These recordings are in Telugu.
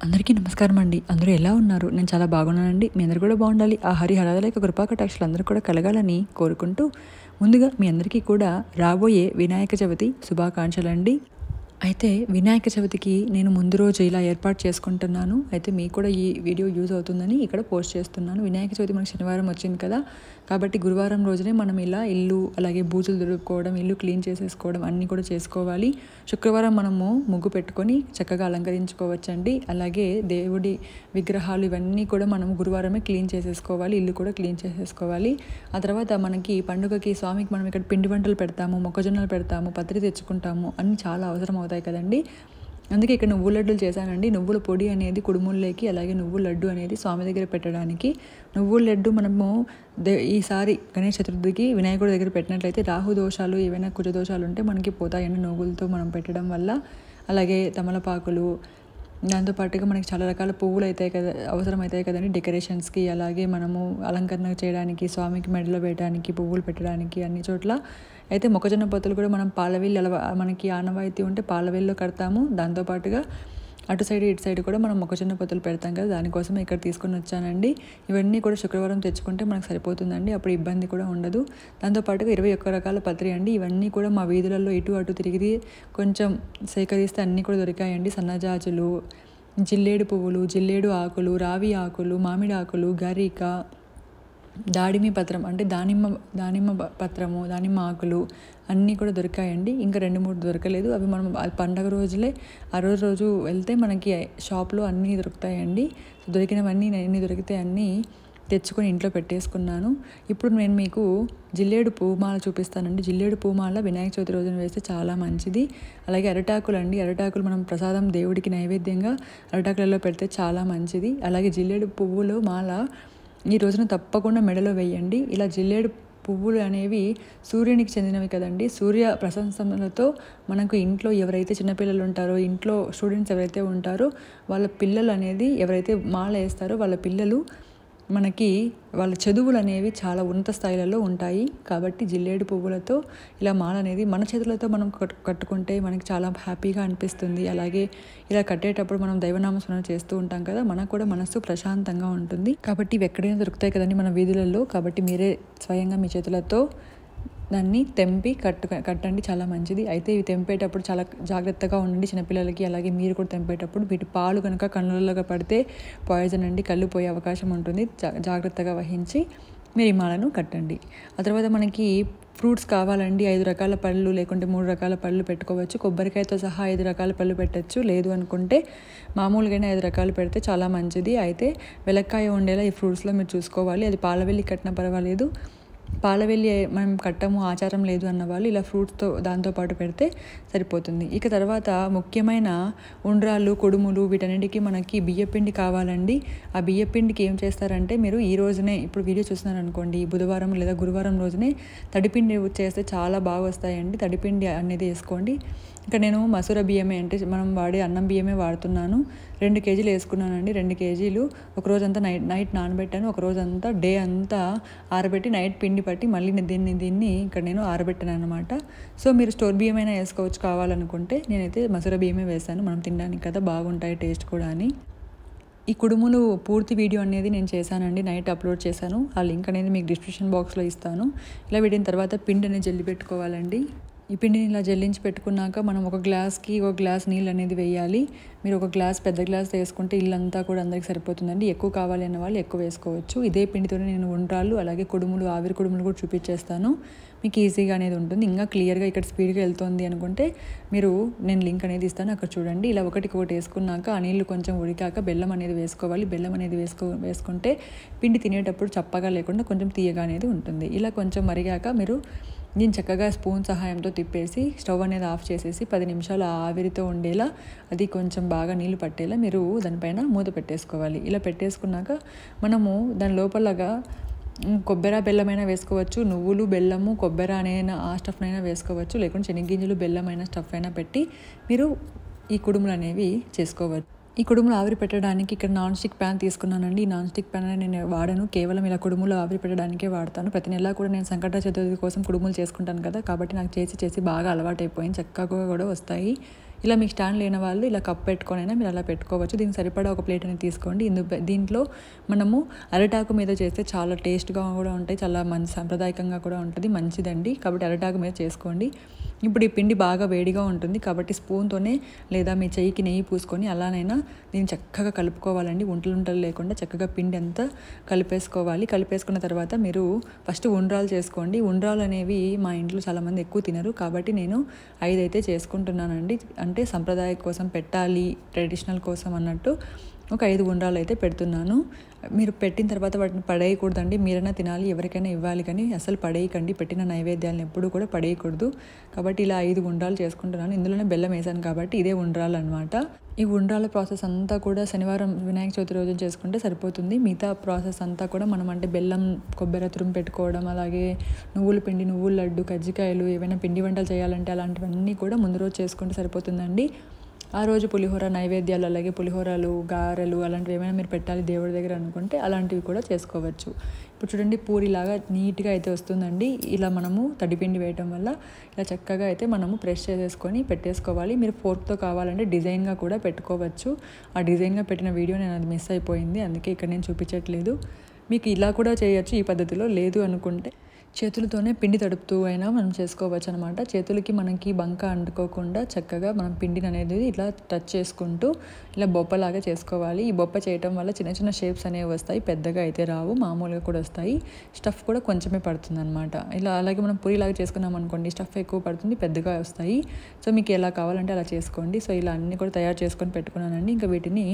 అందరికీ నమస్కారం అండి. అందరూ ఎలా ఉన్నారు? నేను చాలా బాగున్నానండి. మీ అందరూ కూడా బాగుండాలి. ఆ హరిహరాల యొక్క కృపా కటాక్షాలు అందరూ కూడా కలగాలని కోరుకుంటూ, ముందుగా మీ అందరికీ కూడా రాబోయే వినాయక చవితి శుభాకాంక్షలండి. అయితే వినాయక చవితికి నేను ముందు రోజు ఇలా ఏర్పాటు చేసుకుంటున్నాను. అయితే మీకు కూడా ఈ వీడియో యూజ్ అవుతుందని ఇక్కడ పోస్ట్ చేస్తున్నాను. వినాయక చవితి మనకి శనివారం వచ్చింది కదా, కాబట్టి గురువారం రోజునే మనం ఇలా ఇల్లు అలాగే బూజులు దులుపుకోవడం, ఇల్లు క్లీన్ చేసేసుకోవడం అన్నీ కూడా చేసుకోవాలి. శుక్రవారం మనము ముగ్గు పెట్టుకొని చక్కగా అలంకరించుకోవచ్చండి. అలాగే దేవుడి విగ్రహాలు ఇవన్నీ కూడా మనం గురువారమే క్లీన్ చేసేసుకోవాలి. ఇల్లు కూడా క్లీన్ చేసేసుకోవాలి. ఆ తర్వాత మనకి పండుగకి స్వామికి మనం ఇక్కడ పిండి వంటలు పెడతాము, మొక్కజొన్నలు పెడతాము, పత్రి తెచ్చుకుంటాము, అన్నీ చాలా అవసరం అవుతాయి కదండి. అందుకే ఇక్కడ నువ్వుల లడ్డూలు చేశానండి. నువ్వుల పొడి అనేది కుడుముల్లోకి, అలాగే నువ్వుల లడ్డు అనేది స్వామి దగ్గర పెట్టడానికి. నువ్వుల లడ్డు మనము ఈసారి గణేష్ చతుర్థికి వినాయకుడి దగ్గర పెట్టినట్లయితే రాహు దోషాలు ఏవైనా కుజ దోషాలు ఉంటే మనకి పోతాయండి నువ్వులతో మనం పెట్టడం వల్ల. అలాగే తమలపాకులు, దాంతోపాటుగా మనకి చాలా రకాల పువ్వులు అవుతాయి కదా, అవసరం అవుతాయి కదండి డెకరేషన్స్కి. అలాగే మనము అలంకరణ చేయడానికి, స్వామికి మెడలో వేయడానికి, పువ్వులు పెట్టడానికి అన్ని చోట్ల. అయితే మొక్కజొన్న పొత్తులు కూడా మనం పాలవెల్లి మనకి ఆనవాయితీ ఉంటే పాలవెల్లిలో కడతాము. దాంతోపాటుగా అటు సైడ్ ఇటు సైడ్ కూడా మనం మొక్కజొన్న పొత్తులు పెడతాం కదా, దానికోసం ఇక్కడ తీసుకొని వచ్చానండి. ఇవన్నీ కూడా శుక్రవారం తెచ్చుకుంటే మనకు సరిపోతుందండి, అప్పుడు ఇబ్బంది కూడా ఉండదు. దాంతోపాటుగా 21 రకాల పత్రి అండి. ఇవన్నీ కూడా మా వీధులలో ఇటు అటు తిరిగి కొంచెం సేకరిస్తే అన్నీ కూడా దొరికాయండి. సన్నజాజులు, జిల్లేడు పువ్వులు, జిల్లేడు ఆకులు, రావి ఆకులు, మామిడి ఆకులు, గరిక, దాడిమి పత్రం అంటే దానిమ్మ పత్రము, దానిమ్మ ఆకులు అన్నీ కూడా దొరికాయండి. ఇంకా 2-3 దొరకలేదు. అవి మనం పండగ రోజులే ఆ రోజు వెళ్తే మనకి షాప్లో అన్నీ దొరుకుతాయండి. దొరికినవన్నీ ఎన్ని దొరికితే అన్నీ తెచ్చుకొని ఇంట్లో పెట్టేసుకున్నాను. ఇప్పుడు నేను మీకు జిల్లేడు పూమాల చూపిస్తానండి. జిల్లేడు పూమాల వినాయక చవితి రోజున వేస్తే చాలా మంచిది. అలాగే అరటాకులు అండి. అరటాకులు మనం ప్రసాదం దేవుడికి నైవేద్యంగా అరటాకులలో పెడితే చాలా మంచిది. అలాగే జిల్లేడు పువ్వులు మాల ఈ రోజున తప్పకుండా మెడలో వేయండి. ఇలా జిల్లేడు పువ్వులు అనేవి సూర్యునికి చెందినవి కదండి. సూర్య ప్రశంసనలతో మనకు ఇంట్లో ఎవరైతే చిన్నపిల్లలు ఉంటారో, ఇంట్లో స్టూడెంట్స్ ఎవరైతే ఉంటారో వాళ్ళ పిల్లలు అనేది ఎవరైతే మాల వేస్తారో వాళ్ళ పిల్లలు మనకి వాళ్ళ చదువులు అనేవి చాలా ఉన్నత స్థాయిలలో ఉంటాయి. కాబట్టి జిల్లేడు పువ్వులతో ఇలా మాల అనేది మన చేతులతో మనం కట్టుకుంటే మనకి చాలా హ్యాపీగా అనిపిస్తుంది. అలాగే ఇలా కట్టేటప్పుడు మనం దైవనామస్మరణ చేస్తూ ఉంటాం కదా, మనకు కూడా మనసు ప్రశాంతంగా ఉంటుంది. కాబట్టి ఇవి ఎక్కడైనా దొరుకుతాయి కదండి మన వీధులలో. కాబట్టి మీరే స్వయంగా మీ చేతులతో దాన్ని తెంపి కట్టండి, చాలా మంచిది. అయితే ఇవి తెంపేటప్పుడు చాలా జాగ్రత్తగా ఉండండి చిన్నపిల్లలకి. అలాగే మీరు కూడా తెంపేటప్పుడు వీటి పాలు కనుక కళ్ళలోకి పడితే పాయిజన్ అండి, కళ్ళు పోయే అవకాశం ఉంటుంది. జాగ్రత్తగా వహించి మీరు ఈ మాలను కట్టండి. ఆ తర్వాత మనకి ఫ్రూట్స్ కావాలండి. 5 రకాల పళ్ళు లేకుంటే 3 రకాల పళ్ళు పెట్టుకోవచ్చు. కొబ్బరికాయతో సహా 5 రకాల పళ్ళు పెట్టచ్చు. లేదు అనుకుంటే మామూలుగానే 5 రకాలు పెడితే చాలా మంచిది. అయితే వెలక్కాయ ఉండేలా ఈ ఫ్రూట్స్లో మీరు చూసుకోవాలి. అది పాలవెల్లి కట్టినా పర్వాలేదు, పాలవెల్లి మనం కట్టము ఆచారం లేదు అన్న వాళ్ళు ఇలా ఫ్రూట్స్తో దాంతోపాటు పెడితే సరిపోతుంది. ఇక తర్వాత ముఖ్యమైన ఉండ్రాళ్ళు, కుడుములు వీటన్నిటికీ మనకి బియ్యపిండి కావాలండి. ఆ బియ్యపిండికి ఏం చేస్తారంటే మీరు ఈ రోజునే, ఇప్పుడు వీడియో చూస్తున్నారనుకోండి, బుధవారం లేదా గురువారం రోజునే తడిపిండి చేస్తే చాలా బాగా వస్తాయండి. తడిపిండి అనేది వేసుకోండి. ఇక్కడ నేను మసూర బియ్యమే అంటే మనం వాడే అన్నం బియ్యమే వాడుతున్నాను. 2 కేజీలు వేసుకున్నానండి. 2 కేజీలు ఒకరోజంతా నైట్ నానబెట్టాను. ఒకరోజంతా డే అంతా ఆరబెట్టి నైట్ పిండి పట్టి మళ్ళీ దీన్ని ఇక్కడ నేను ఆరబెట్టాను అనమాట. సో మీరు స్టోర్ బియ్యమైనా వేసుకోవచ్చు కావాలనుకుంటే. నేనైతే మసూర బియ్యమే వేసాను, మనం తినడానికి కదా, బాగుంటాయి టేస్ట్ కూడా అని. ఈ కుడుములు పూర్తి వీడియో అనేది నేను చేశానండి, నైట్ అప్లోడ్ చేశాను. ఆ లింక్ అనేది మీకు డిస్క్రిప్షన్ బాక్స్లో ఇస్తాను. ఇలా వీటిన తర్వాత పిండి అనేది జల్లి పెట్టుకోవాలండి. ఈ పిండిని ఇలా జల్లించి పెట్టుకున్నాక మనం ఒక గ్లాస్కి 1 గ్లాస్ నీళ్ళు అనేది వేయాలి. మీరు ఒక గ్లాస్ పెద్ద గ్లాస్ వేసుకుంటే ఇల్లంతా కూడా అందరికి సరిపోతుందండి. ఎక్కువ కావాలి అన్న వాళ్ళు ఎక్కువ వేసుకోవచ్చు. ఇదే పిండితోనే నేను ఉండ్రాళ్ళు అలాగే కుడుములు, ఆవిరి కుడుములు కూడా చూపించేస్తాను. మీకు ఈజీగా అనేది ఉంటుంది. ఇంకా క్లియర్గా ఇక్కడ స్పీడ్గా వెళ్తుంది అనుకుంటే నేను లింక్ అనేది ఇస్తాను, అక్కడ చూడండి. ఇలా ఒకటికొకటి వేసుకున్నాక ఆ నీళ్ళు కొంచెం ఉడికాక బెల్లం అనేది వేసుకోవాలి. బెల్లం అనేది వేసుకుంటే పిండి తినేటప్పుడు చప్పగా లేకుండా కొంచెం తీయగా అనేది ఉంటుంది. ఇలా కొంచెం మరిగాక మీరు దీన్ని చక్కగా స్పూన్ సహాయంతో తిప్పేసి స్టవ్ అనేది ఆఫ్ చేసేసి 10 నిమిషాలు ఆవిరితో ఉండేలా, అది కొంచెం బాగా నీళ్ళు పట్టేలా మీరు దానిపైన మూత పెట్టేసుకోవాలి. ఇలా పెట్టేసుకున్నాక మనము దాని లోపలగా కొబ్బరి బెల్లమైనా వేసుకోవచ్చు, నువ్వులు బెల్లము కొబ్బరి అయినా ఆ స్టఫ్ అయినా వేసుకోవచ్చు, లేకుంటే శనగగింజలు బెల్లమైన స్టఫ్ అయినా పెట్టి మీరు ఈ కుడుములు అనేవి చేసుకోవచ్చు. ఈ కుడుములు ఆవిరి పెట్టడానికి ఇక్కడ నాన్ స్టిక్ ప్యాన్ తీసుకున్నానండి. ఈ నాన్ స్టిక్ ప్యాన్ నేను వాడను, కేవలం ఇలా కుడుములు ఆవిరి పెట్టడానికే వాడతాను. ప్రతి నెల కూడా నేను సంకట చతుర్థి కోసం కుడుములు చేసుకుంటాను కదా, కాబట్టి నాకు చేసి బాగా అలవాటైపోయింది. చక్కగా కూడా వస్తాయి. ఇలా మీకు స్టాండ్ లేని వాళ్ళు ఇలా కప్ పెట్టుకొనైనా మీరు అలా పెట్టుకోవచ్చు. దీనికి సరిపడా ఒక ప్లేట్ అనేది తీసుకోండి. దీంట్లో మనము అరటాకు మీద చేస్తే చాలా టేస్ట్గా కూడా ఉంటాయి, చాలా మంచి సాంప్రదాయకంగా కూడా ఉంటుంది, మంచిదండి. కాబట్టి అరటాకు మీద చేసుకోండి. ఇప్పుడు ఈ పిండి బాగా వేడిగా ఉంటుంది కాబట్టి స్పూన్తోనే లేదా మీ చెయ్యికి నెయ్యి పూసుకొని అలానైనా దీన్ని చక్కగా కలుపుకోవాలండి. ఉంటలు లేకుండా చక్కగా పిండి అంతా కలిపేసుకోవాలి. కలిపేసుకున్న తర్వాత మీరు ఫస్ట్ ఉండ్రాలు చేసుకోండి. ఉండ్రాలు అనేవి మా ఇంట్లో చాలామంది ఎక్కువ తినరు కాబట్టి నేను 5 అయితే చేసుకుంటున్నానండి. అంటే సంప్రదాయం కోసం పెట్టాలి, ట్రెడిషనల్ కోసం అన్నట్టు ఒక 5 ఉండ్రాలు అయితే పెడుతున్నాను. మీరు పెట్టిన తర్వాత వాటిని పడేయకూడదండి. మీరైనా తినాలి, ఎవరికైనా ఇవ్వాలి, కానీ అసలు పడేయకండి. పెట్టిన నైవేద్యాలను ఎప్పుడూ కూడా పడేయకూడదు. కాబట్టి ఇలా 5 ఉండ్రాలు చేసుకుంటున్నాను. ఇందులోనే బెల్లం వేసాను కాబట్టి ఇదే ఉండ్రాలు అనమాట. ఈ ఉండ్రాల ప్రాసెస్ అంతా కూడా శనివారం వినాయక చవితి రోజు చేసుకుంటే సరిపోతుంది. మిగతా ప్రాసెస్ అంతా కూడా మనం అంటే బెల్లం, కొబ్బరి తురుము పెట్టుకోవడం, అలాగే నువ్వుల పిండి, నువ్వుల లడ్డు, కజ్జికాయలు, ఏవైనా పిండి వంటలు చేయాలంటే అలాంటివన్నీ కూడా ముందు రోజు చేసుకుంటే సరిపోతుందండి. ఆ రోజు పులిహోర నైవేద్యాలు, అలాగే పులిహోరలు, గారెలు అలాంటివి ఏమైనా మీరు పెట్టాలి దేవుడి దగ్గర అనుకుంటే అలాంటివి కూడా చేసుకోవచ్చు. ఇప్పుడు చూడండి పూరిలాగా నీట్గా అయితే వస్తుందండి. ఇలా మనము తడిపిండి వేయటం వల్ల ఇలా చక్కగా అయితే మనము ప్రెస్ చేసేసుకొని పెట్టేసుకోవాలి. మీరు ఫోర్క్తో కావాలంటే డిజైన్గా కూడా పెట్టుకోవచ్చు. ఆ డిజైన్గా పెట్టిన వీడియో నేను అది మిస్ అయిపోయింది, అందుకే ఇక్కడ నేను చూపించట్లేదు. మీకు ఇలా కూడా చేయొచ్చు ఈ పద్ధతిలో. లేదు అనుకుంటే చేతులతోనే పిండి తడుపుతూ అయినా మనం చేసుకోవచ్చు అనమాట. చేతులకి మనకి బంక అంటుకోకుండా చక్కగా మనం పిండిని అనేది ఇట్లా టచ్ చేసుకుంటూ ఇలా బొప్పలాగా చేసుకోవాలి. ఈ బొప్ప చేయటం వల్ల చిన్న చిన్న షేప్స్ అనేవి వస్తాయి, పెద్దగా అయితే రావు, మామూలుగా కూడా వస్తాయి. స్టఫ్ కూడా కొంచెమే పడుతుంది అనమాట. ఇలా అలాగే మనం పూరిలాగా చేసుకున్నాం అనుకోండి, స్టఫ్ ఎక్కువ పడుతుంది, పెద్దగా వస్తాయి. సో మీకు ఎలా కావాలంటే అలా చేసుకోండి. సో ఇలా అన్నీ కూడా తయారు చేసుకొని పెట్టుకున్నానండి. ఇంకా వీటిని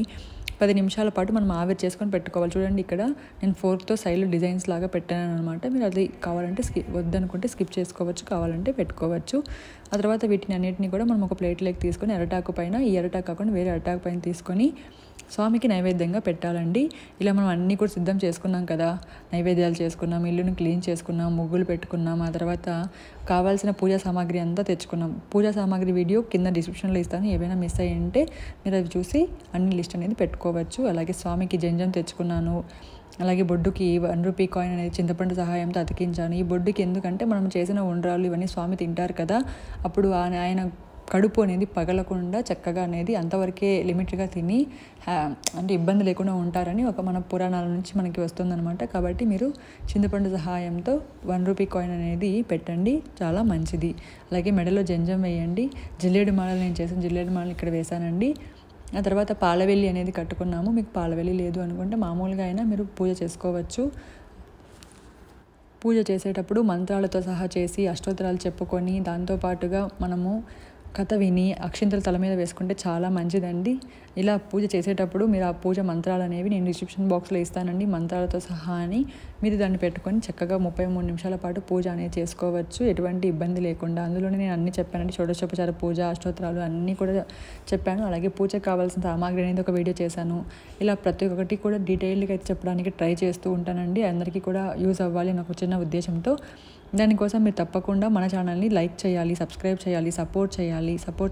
10 నిమిషాల పాటు మనం ఆవిరి చేసుకొని పెట్టుకోవాలి. చూడండి ఇక్కడ నేను ఫోర్క్తో సైడ్లో డిజైన్స్ లాగా పెట్టాను అనమాట. మీరు అది కావాలంటే వద్దనుకుంటే స్కిప్ చేసుకోవచ్చు, కావాలంటే పెట్టుకోవచ్చు. ఆ తర్వాత వీటిని అన్నిటిని కూడా మనం ఒక ప్లేట్లోకి తీసుకొని అరటాకు పైన, ఈ అరటాకు కాకుండా వేరే అరటాకు పైన తీసుకొని స్వామికి నైవేద్యంగా పెట్టాలండి. ఇలా మనం అన్నీ కూడా సిద్ధం చేసుకున్నాం కదా, నైవేద్యాలు చేసుకున్నాం, ఇల్లుని క్లీన్ చేసుకున్నాం, ముగ్గులు పెట్టుకున్నాం, ఆ తర్వాత కావాల్సిన పూజా సామాగ్రి అంతా తెచ్చుకున్నాం. పూజా సామాగ్రి వీడియో కింద డిస్క్రిప్షన్లో ఇస్తాను, ఏవైనా మిస్ అయ్యింటే మీరు అది చూసి అన్ని లిస్ట్ అనేది పెట్టుకోవచ్చు. అలాగే స్వామికి జంజం తెచ్చుకున్నాను, అలాగే బొడ్డుకి 1 రూపీ కాయిన్ అనేది చింతపండు సహాయంతో అతికించాను. ఈ బొడ్డుకి ఎందుకంటే మనం చేసిన ఉండ్రాలు ఇవన్నీ స్వామి తింటారు కదా, అప్పుడు ఆయన కడుపు అనేది పగలకుండా చక్కగా అనేది అంతవరకే లిమిట్గా తిని అంటే ఇబ్బంది లేకుండా ఉంటారని ఒక మన పురాణాల నుంచి మనకి వస్తుందన్నమాట. కాబట్టి మీరు చింతపండు సహాయంతో 1 రూపీ కాయిన్ అనేది పెట్టండి, చాలా మంచిది. అలాగే మెడలో జంజం వేయండి. జిల్లేడు మాలలు నేను చేసిన జిల్లేడు మాలలు ఇక్కడ వేశానండి. ఆ తర్వాత పాలవెల్లి అనేది కట్టుకున్నాము. మీకు పాలవెల్లి లేదు అనుకుంటే మామూలుగా అయినా మీరు పూజ చేసుకోవచ్చు. పూజ చేసేటప్పుడు మంత్రాలతో సహా చేసి అష్టోత్తరాలు చెప్పుకొని దాంతోపాటుగా మనము కథ విని అక్షింతలు తల మీద వేసుకుంటే చాలా మంచిదండి. ఇలా పూజ చేసేటప్పుడు మీరు ఆ పూజ మంత్రాలు అనేవి నేను డిస్క్రిప్షన్ బాక్స్లో ఇస్తానండి, మంత్రాలతో సహా అని. మీరు దాన్ని పెట్టుకొని చక్కగా 33 నిమిషాల పాటు పూజ అనేది చేసుకోవచ్చు, ఎటువంటి ఇబ్బంది లేకుండా. అందులోనే నేను అన్నీ చెప్పానండి, షోడశోపచార పూజ, అష్టోత్తరాలు అన్నీ కూడా చెప్పాను. అలాగే పూజకు కావాల్సిన సామాగ్రి అనేది ఒక వీడియో చేశాను. ఇలా ప్రతి ఒక్కటి కూడా డీటెయిల్గా అయితే చెప్పడానికి ట్రై చేస్తూ ఉంటానండి. అందరికీ కూడా యూజ్ అవ్వాలి నాకు చిన్న ఉద్దేశంతో. దానికోసం మీరు తప్పకుండా మన ఛానల్ని లైక్ చేయాలి, సబ్స్క్రైబ్ చేయాలి, సపోర్ట్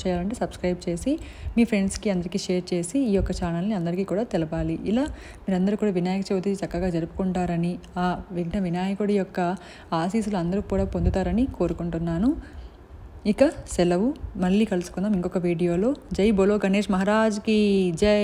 చేయాలంటే సబ్స్క్రైబ్ చేసి మీ ఫ్రెండ్స్కి అందరికీ షేర్ చేసి ఈ యొక్క ఛానల్ని అందరికీ కూడా తెలపాలి. ఇలా మీరందరూ కూడా వినాయక చవితి చక్కగా జరుపుకుంటారని, ఆ వినాయకుడి యొక్క ఆశీస్సులు అందరూ కూడా పొందుతారని కోరుకుంటున్నాను. ఇక సెలవు, మళ్ళీ కలుసుకుందాం ఇంకొక వీడియోలో. జై బోలో గణేష్ మహారాజ్కి జై.